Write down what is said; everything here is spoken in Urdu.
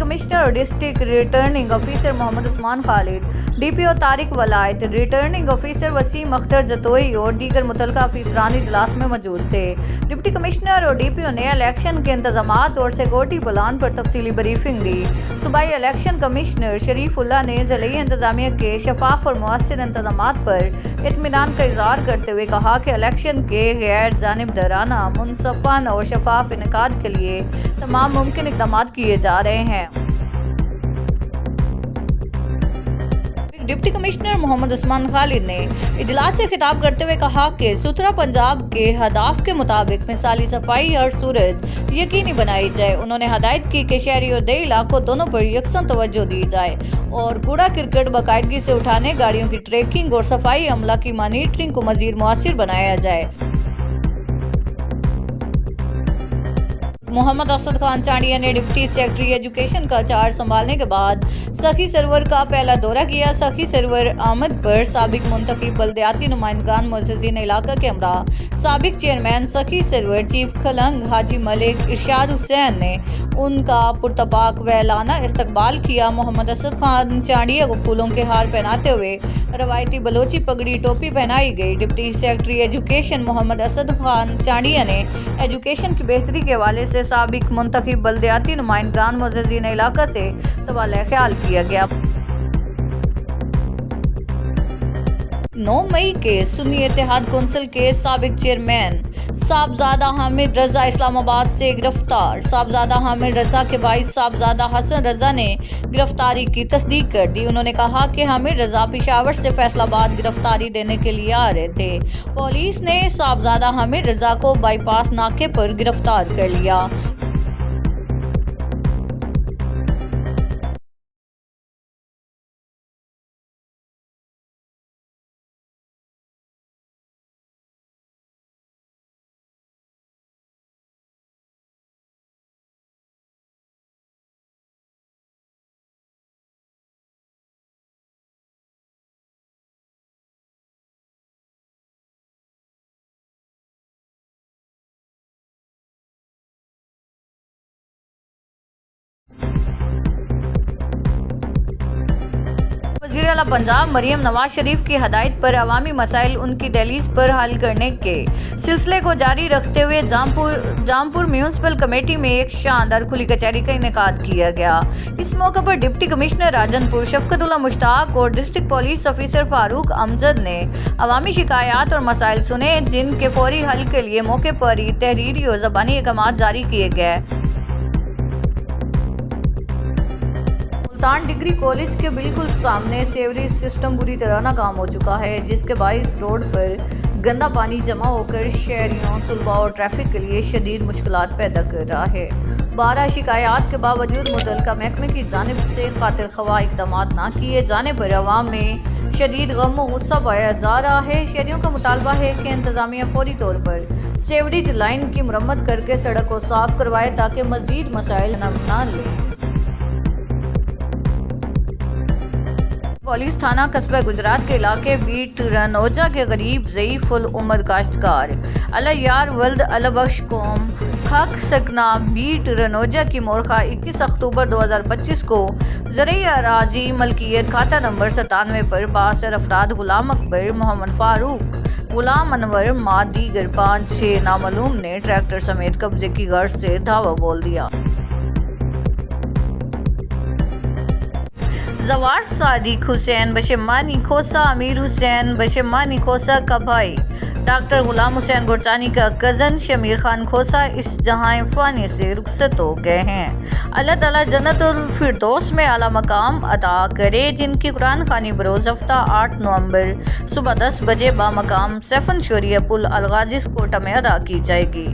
کمشنر اور district returning officer Muhammad Usman خالد، DPO طارق ولایت، ریٹرننگ آفیسر وسیم اختر جتوئی اور دیگر متعلقہ افسران اجلاس میں موجود تھے۔ ڈپٹی کمشنر اور DPO نے الیکشن کے انتظامات اور سیکورٹی پلان پر تفصیلی بریفنگ دی۔ صوبائی الیکشن کمشنر شریف اللہ نے ضلعی انتظامیہ کے شفاف اور مؤثر انتظامات پر اطمینان کا اظہار کرتے ہوئے کہا کہ الیکشن کے غیر جانبدارانہ، منصفانہ اور شفاف انعقاد کے لیے تمام ممکن اقدامات کیے جا رہے ہیں۔ ڈپٹی کمشنر محمد عثمان خالد نے اجلاس سے خطاب کرتے ہوئے کہا کہ ستھرا پنجاب کے اہداف کے مطابق مثالی صفائی ہر صورت یقینی بنائی جائے۔ انہوں نے ہدایت کی کہ شہری اور دیہی علاقوں دونوں پر یکساں توجہ دی جائے اور کوڑا کرکٹ باقاعدگی سے اٹھانے، گاڑیوں کی ٹریکنگ اور صفائی عملہ کی مانیٹرنگ کو مزید مؤثر بنایا جائے۔ محمد اسد خان چانڈیا نے ڈپٹی سیکرٹری ایجوکیشن کا چارج سنبھالنے کے بعد سخی سرور کا پہلا دورہ کیا۔ سخی سرور آمد پر سابق منتخب بلدیاتی نمائندگان، معززین علاقہ کے ہمراہ سابق چیئرمین سخی سرور چیف کھلنگ حاجی ملک ارشاد حسین نے ان کا پرتپاک ویلانہ استقبال کیا۔ محمد اسد خان چانڈیا کو پھولوں کے ہار پہناتے ہوئے روایتی بلوچی پگڑی ٹوپی پہنائی گئی۔ ڈپٹی سیکرٹری ایجوکیشن محمد اسد خان چانڈیا نے ایجوکیشن کی بہتری کے حوالے سے سابق منتخب بلدیاتی نمائندگان، معززین علاقہ سے تبادلہ خیال کیا گیا۔ 9 مئی کے سنی اتحاد کونسل کے سابق چیئرمین صاحبزادہ حامد رضا اسلام آباد سے گرفتار۔ صاحبزادہ حامد رضا کے بھائی صاحبزادہ حسن رضا نے گرفتاری کی تصدیق کر دی۔ انہوں نے کہا کہ حامد رضا پشاور سے فیصل آباد گرفتاری دینے کے لیے آ رہے تھے۔ پولیس نے صاحبزادہ حامد رضا کو بائی پاس ناکے پر گرفتار کر لیا۔ وزیر اعلیٰ پنجاب مریم نواز شریف کی ہدایت پر عوامی مسائل ان کی دہلیز پر حل کرنے کے سلسلے کو جاری رکھتے ہوئے جامپور میونسپل کمیٹی میں ایک شاندار کھلی کچہری کا انعقاد کیا گیا۔ اس موقع پر ڈپٹی کمشنر راجن پور شفقت اللہ مشتاق اور ڈسٹرکٹ پولیس آفیسر فاروق امجد نے عوامی شکایات اور مسائل سنے، جن کے فوری حل کے لیے موقع پر ہی تحریری اور زبانی احکامات جاری کیے گئے۔ ملتان ڈگری کالج کے بالکل سامنے سیوریج سسٹم بری طرح ناکام ہو چکا ہے، جس کے باعث روڈ پر گندا پانی جمع ہو کر شہریوں، طلباء اور ٹریفک کے لیے شدید مشکلات پیدا کر رہا ہے۔ 12 شکایات کے باوجود متعلقہ محکمے کی جانب سے خاطر خواہ اقدامات نہ کیے جانے پر عوام میں شدید غم و غصہ پایا جا رہا ہے۔ شہریوں کا مطالبہ ہے کہ انتظامیہ فوری طور پر سیوریج لائن کی مرمت کر کے سڑک کو صاف کروائے تاکہ مزید مسائل نہ لیں۔ پولیس تھانہ قصبہ گجرات کے علاقے بیٹ رنوجا کے غریب ضعیف العمر کاشتکار اللہ یار ولد اللہ بخش قوم خاک سکنا بیٹ رنوجا کی مورخہ 21 اکتوبر 2025 کو زرعی اراضی ملکیت کھاتہ نمبر 97 پر بااثر افراد غلام اکبر، محمد فاروق، غلام انور ماں دیگر 5-6 نامعلوم نے ٹریکٹر سمیت قبضے کی غرض سے دھاوا بول دیا۔ زوار صادق حسین بشمانی کھوسہ امیر حسین بشمانی کھوسہ کا بھائی ڈاکٹر غلام حسین گرچانی کا کزن شمیر خان کھوسہ اس جہاں فانی سے رخصت ہو گئے ہیں۔ اللہ تعالیٰ جنت الفردوس میں اعلیٰ مقام عطا کرے، جن کی قرآن خوانی بروز ہفتہ 8 نومبر صبح 10 بجے بامقام سیفن شوریہ پل الغازی کوٹہ میں ادا کی جائے گی۔